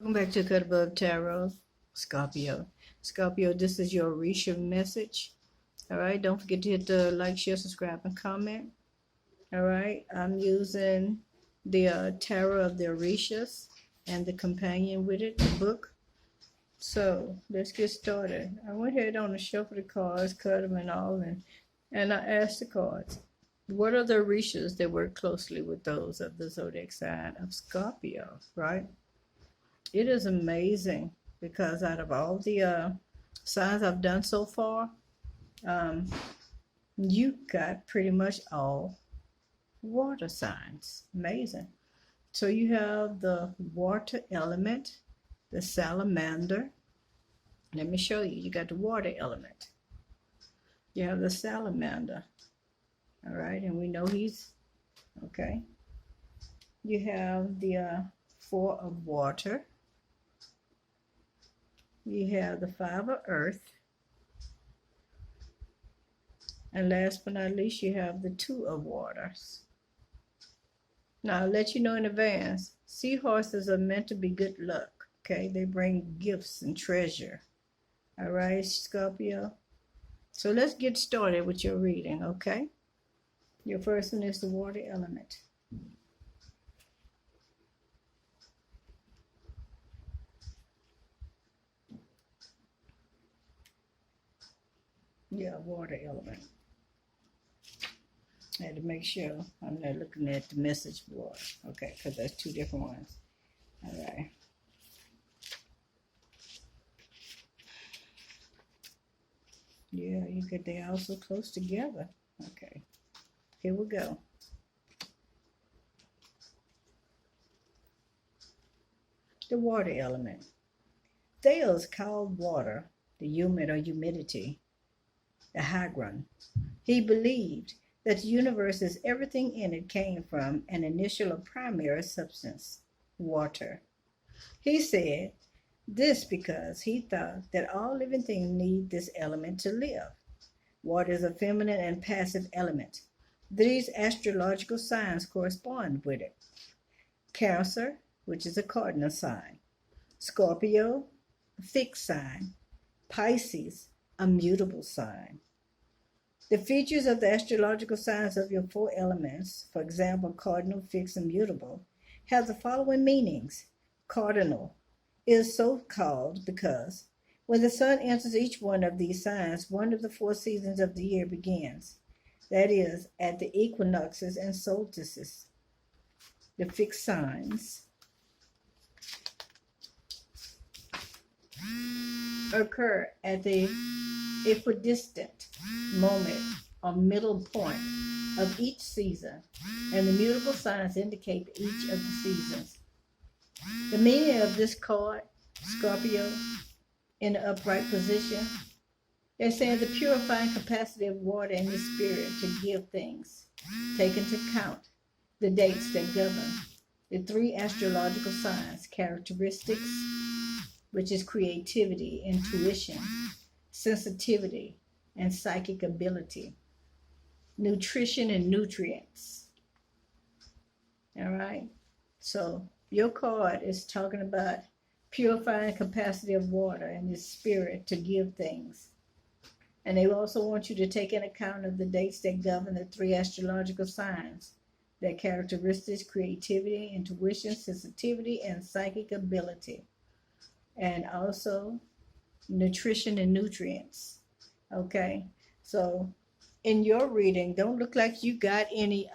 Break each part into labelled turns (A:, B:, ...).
A: Welcome back to Cut Above Tarot, Scorpio. Scorpio, this is your Orisha message. All right, don't forget to hit the like, share, subscribe, and comment. All right, I'm using the Tarot of the Orishas and the companion with it, the book. So let's get started. I went ahead on the shuffle the cards, cut them and all, and I asked the cards, what are the Orishas that work closely with those of the zodiac sign of Scorpio, right? It is amazing because out of all the signs I've done so far, you got pretty much all water signs. Amazing. So you have the water element, the salamander. Let me show you. You got the water element. You have the salamander. All right, and we know he's okay. You have the four of water. You have the five of earth. And last but not least, you have the two of waters. Now, I'll let you know in advance, seahorses are meant to be good luck, okay? They bring gifts and treasure. All right, Scorpio? So let's get started with your reading, okay? Your first one is the water element. Yeah, water element. I had to make sure I'm not looking at the message board. Okay, because that's two different ones. All right. Yeah, you get they all so close together. Okay, here we go. The water element. Thales called water the humid or humidity, the hydron. He believed that the universe's everything in it came from an initial or primary substance, water. He said this because he thought that all living things need this element to live. Water is a feminine and passive element. These astrological signs correspond with it. Cancer, which is a cardinal sign. Scorpio, a fixed sign. Pisces, a mutable sign. The features of the astrological signs of your four elements, for example, cardinal, fixed, and mutable, have the following meanings. Cardinal is so called because when the sun enters each one of these signs, one of the four seasons of the year begins. That is, at the equinoxes and solstices. The fixed signs occur at the equidistant moment or middle point of each season, and the mutable signs indicate each of the seasons. The meaning of this card, Scorpio, in the upright position, they're saying the purifying capacity of water in the spirit to give things. Take into account the dates that govern the three astrological signs, characteristics, which is creativity, intuition, sensitivity, and psychic ability, nutrition and nutrients. All right, so your card is talking about purifying capacity of water and the spirit to give things. And they also want you to take into account of the dates that govern the three astrological signs, their characteristics, creativity, intuition, sensitivity, and psychic ability. And also nutrition and nutrients. Okay, so in your reading, don't look like you got any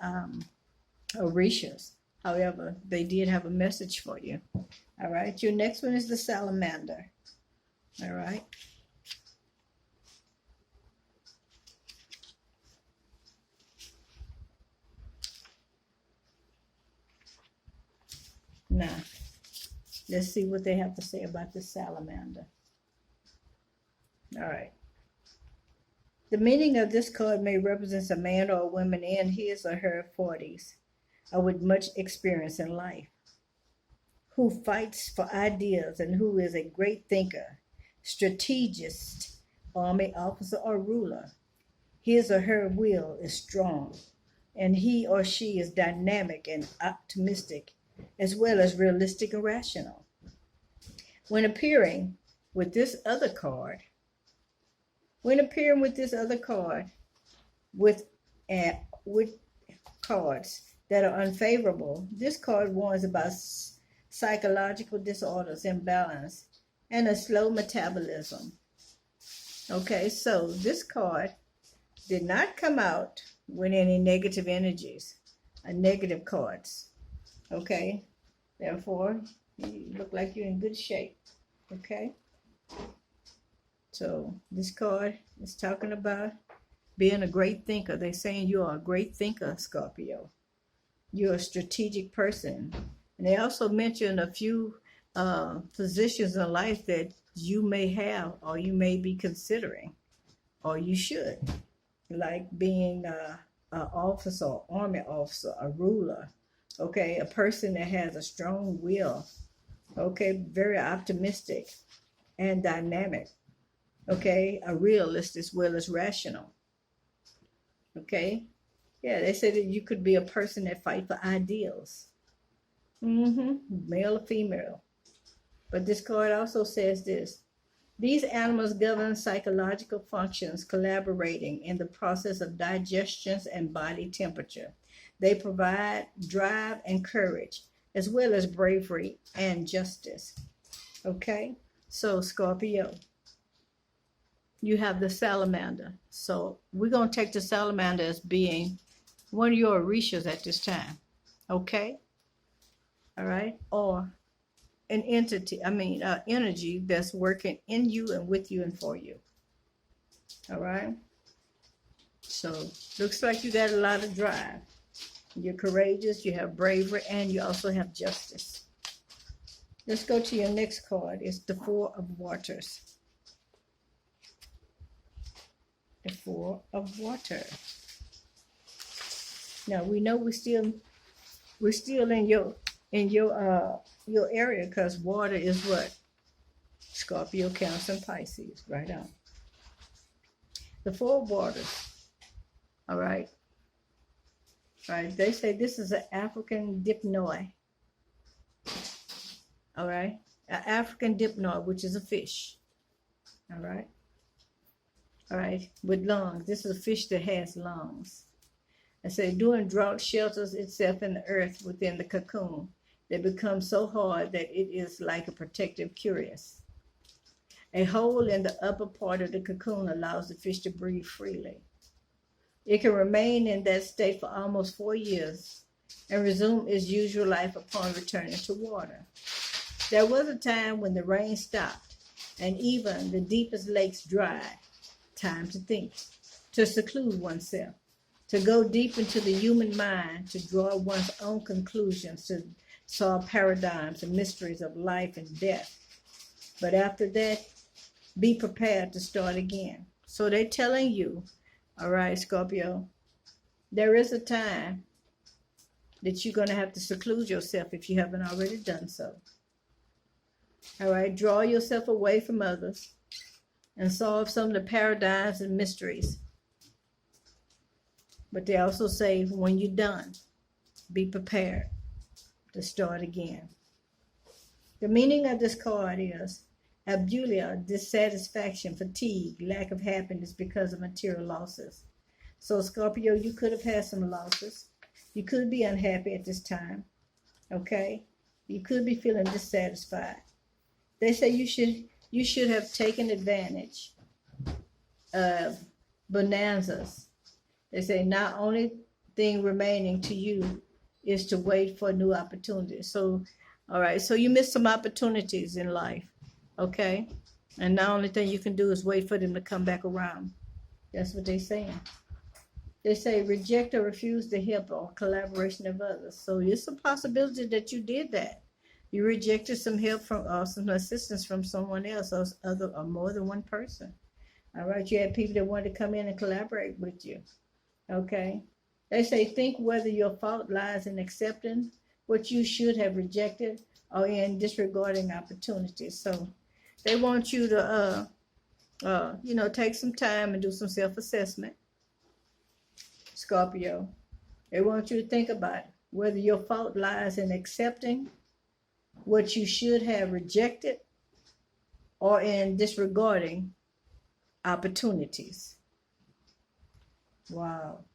A: Orishas. However, they did have a message for you. All right, your next one is the salamander. All right. Now, let's see what they have to say about the salamander. All right. The meaning of this card may represent a man or a woman in his or her 40s or with much experience in life, who fights for ideas and who is a great thinker, strategist, army officer, or ruler. His or her will is strong, and he or she is dynamic and optimistic, as well as realistic and rational. When appearing with this other card, when appearing with this other card, with with cards that are unfavorable, this card warns about psychological disorders, imbalance, and a slow metabolism. Okay, so this card did not come out with any negative energies, negative cards. Okay, therefore, you look like you're in good shape. Okay, so this card is talking about being a great thinker. They're saying you are a great thinker, Scorpio. You're a strategic person. And they also mention a few positions in life that you may have or you may be considering, or you should, like being an officer, army officer, a ruler, okay, a person that has a strong will, okay, very optimistic and dynamic, okay, a realist as well as rational, okay. Yeah, they say that you could be a person that fight for ideals, male or female. But this card also says this: these animals govern psychological functions, collaborating in the process of digestion and body temperature. They provide drive and courage, as well as bravery and justice. Okay? So, Scorpio, you have the salamander. So, we're going to take the salamander as being one of your Orishas at this time. Okay? All right? Or an entity, energy that's working in you and with you and for you. All right? So, looks like you got a lot of drive. You're courageous, you have bravery, and you also have justice. Let's go to your next card. It's the Four of Waters. The Four of Water. Now, we know we're still in your area, because water is what? Scorpio, Cancer, and Pisces. Right on. The Four Waters. All right. All right. They say this is an African dipnoi. All right. An African dipnoi, which is a fish. All right. All right. With lungs. This is a fish that has lungs. I say during drought shelters itself in the earth within the cocoon. They become so hard that it is like a protective cuirass. A hole in the upper part of the cocoon allows the fish to breathe freely. It can remain in that state for almost 4 years and resume its usual life upon returning to water. There was a time when the rain stopped and even the deepest lakes dried. Time to think, to seclude oneself, to go deep into the human mind, to draw one's own conclusions, to solve paradigms and mysteries of life and death. But after that, be prepared to start again. So they're telling you, all right, Scorpio, there is a time that you're going to have to seclude yourself if you haven't already done so. All right, draw yourself away from others and solve some of the paradigms and mysteries. But they also say when you're done, be prepared to start again. The meaning of this card is abulia, dissatisfaction, fatigue, lack of happiness because of material losses. So Scorpio, you could have had some losses. You could be unhappy at this time. Okay? You could be feeling dissatisfied. They say you should have taken advantage of bonanzas. They say not only thing remaining to you is to wait for new opportunities. So, all right, so you missed some opportunities in life, okay? And the only thing you can do is wait for them to come back around. That's what they're saying. They say reject or refuse the help or collaboration of others. So it's a possibility that you did that. You rejected some help from or some assistance from someone else or more than one person. All right, you had people that wanted to come in and collaborate with you. Okay? They say think whether your fault lies in accepting what you should have rejected or in disregarding opportunities. So they want you to, take some time and do some self-assessment. Scorpio, they want you to think about whether your fault lies in accepting what you should have rejected or in disregarding opportunities. Wow.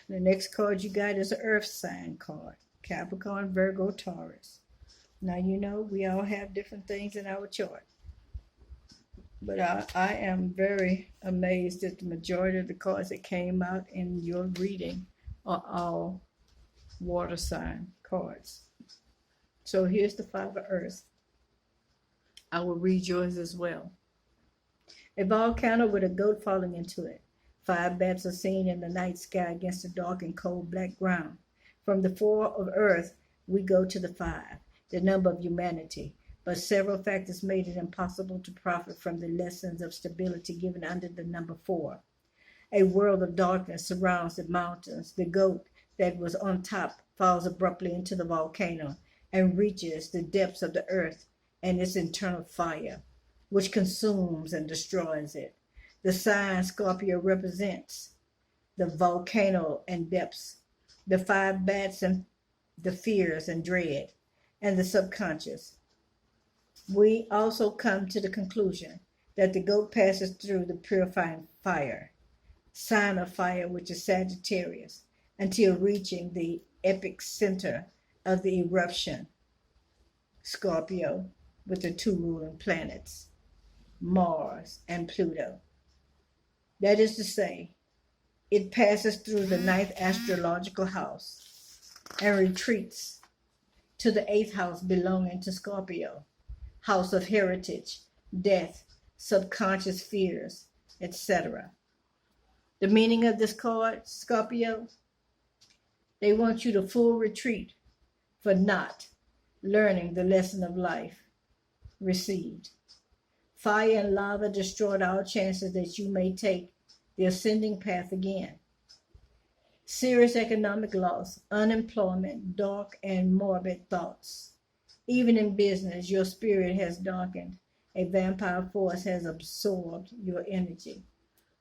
A: The next card you got is an earth sign card. Capricorn, Virgo, Taurus. Now, you know, we all have different things in our chart. But I am very amazed that the majority of the cards that came out in your reading are all water sign cards. So here's the Five of Earth. I will read yours as well. A volcano with a goat falling into it. 5 bats are seen in the night sky against a dark and cold black ground. From the 4 of Earth, we go to the 5, the number of humanity. But several factors made it impossible to profit from the lessons of stability given under the number 4. A world of darkness surrounds the mountains. The goat that was on top falls abruptly into the volcano and reaches the depths of the earth and its internal fire, which consumes and destroys it. The sign Scorpio represents the volcano and depths, the 5 bats and the fears and dread, and the subconscious. We also come to the conclusion that the goat passes through the purifying fire, sign of fire, which is Sagittarius, until reaching the epic center of the eruption, Scorpio, with the 2 ruling planets, Mars and Pluto. That is to say, it passes through the 9th astrological house and retreats to the 8th house belonging to Scorpio, house of heritage, death, subconscious fears, etc. The meaning of this card, Scorpio, they want you to full retreat for not learning the lesson of life received. Fire and lava destroyed all chances that you may take the ascending path again. Serious economic loss, unemployment, dark and morbid thoughts. Even in business, your spirit has darkened. A vampire force has absorbed your energy.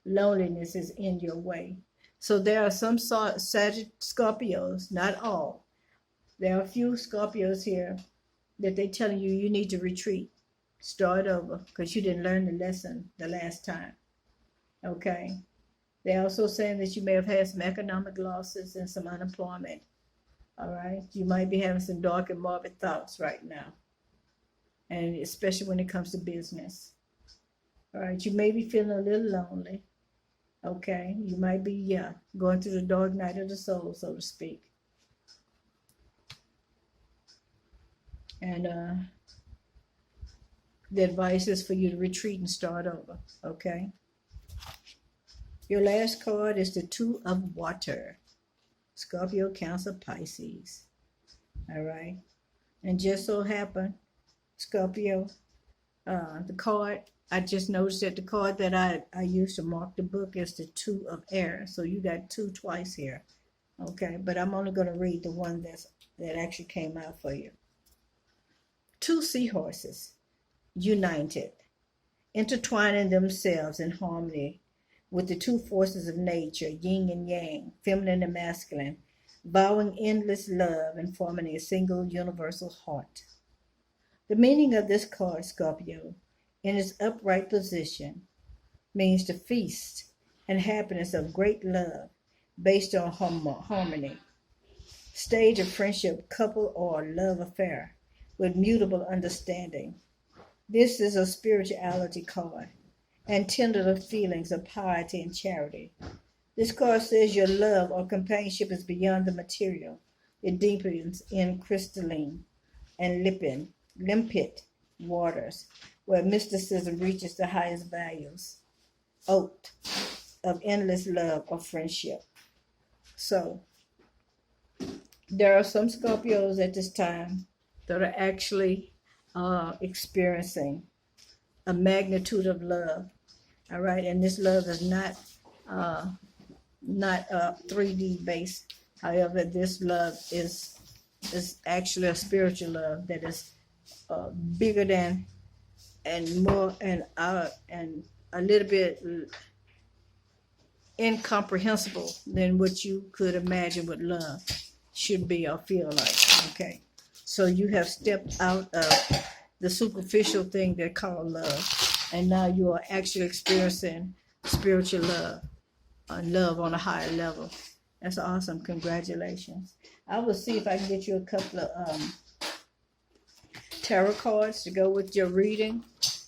A: Loneliness is in your way. So there are some Scorpios, not all. There are a few Scorpios here that they're telling you you need to retreat. Start over because you didn't learn the lesson the last time. Okay? They're also saying that you may have had some economic losses and some unemployment. All right? You might be having some dark and morbid thoughts right now. And especially when it comes to business. All right? You may be feeling a little lonely. Okay? You might be, going through the dark night of the soul, so to speak. And the advice is for you to retreat and start over. Okay? Your last card is the 2 of Water. Scorpio, Cancer, Pisces. All right? And just so happened, Scorpio, the card, I just noticed that the card that I used to mark the book is the 2 of Air. So you got 2 twice here. Okay? But I'm only going to read the one that actually came out for you. 2 seahorses united, intertwining themselves in harmony with the 2 forces of nature, yin and yang, feminine and masculine, vowing endless love and forming a single universal heart. The meaning of this card, Scorpio, in its upright position, means the feast and happiness of great love based on harmony, stage of friendship, couple, or love affair with mutable understanding. This is a spirituality card and tender the feelings of piety and charity. This card says your love or companionship is beyond the material. It deepens in crystalline and limpid waters where mysticism reaches the highest values, oath of endless love or friendship. So, there are some Scorpios at this time that are actually experiencing a magnitude of love. All right, and this love is not 3D based. However, this love is actually a spiritual love that is bigger than and more and a little bit incomprehensible than what you could imagine what love should be or feel like. Okay, so you have stepped out of the superficial thing they call love. And now you are actually experiencing spiritual love and love on a higher level. That's awesome. Congratulations. I will see if I can get you a couple of tarot cards to go with your reading.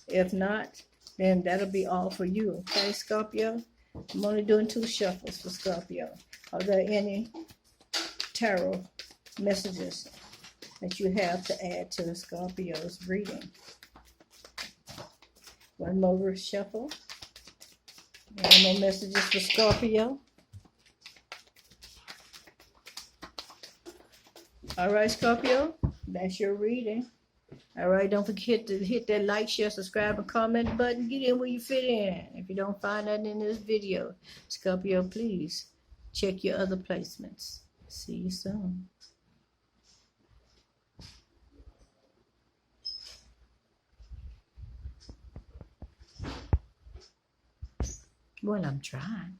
A: If not, then that'll be all for you. Okay, Scorpio? I'm only doing 2 shuffles for Scorpio. Are there any tarot messages that you have to add to the Scorpio's reading? One more shuffle. Any more messages for Scorpio? All right, Scorpio, that's your reading. All right, don't forget to hit that like, share, subscribe, and comment button. Get in where you fit in. If you don't find that in this video, Scorpio, please check your other placements. See you soon. Well, I'm trying.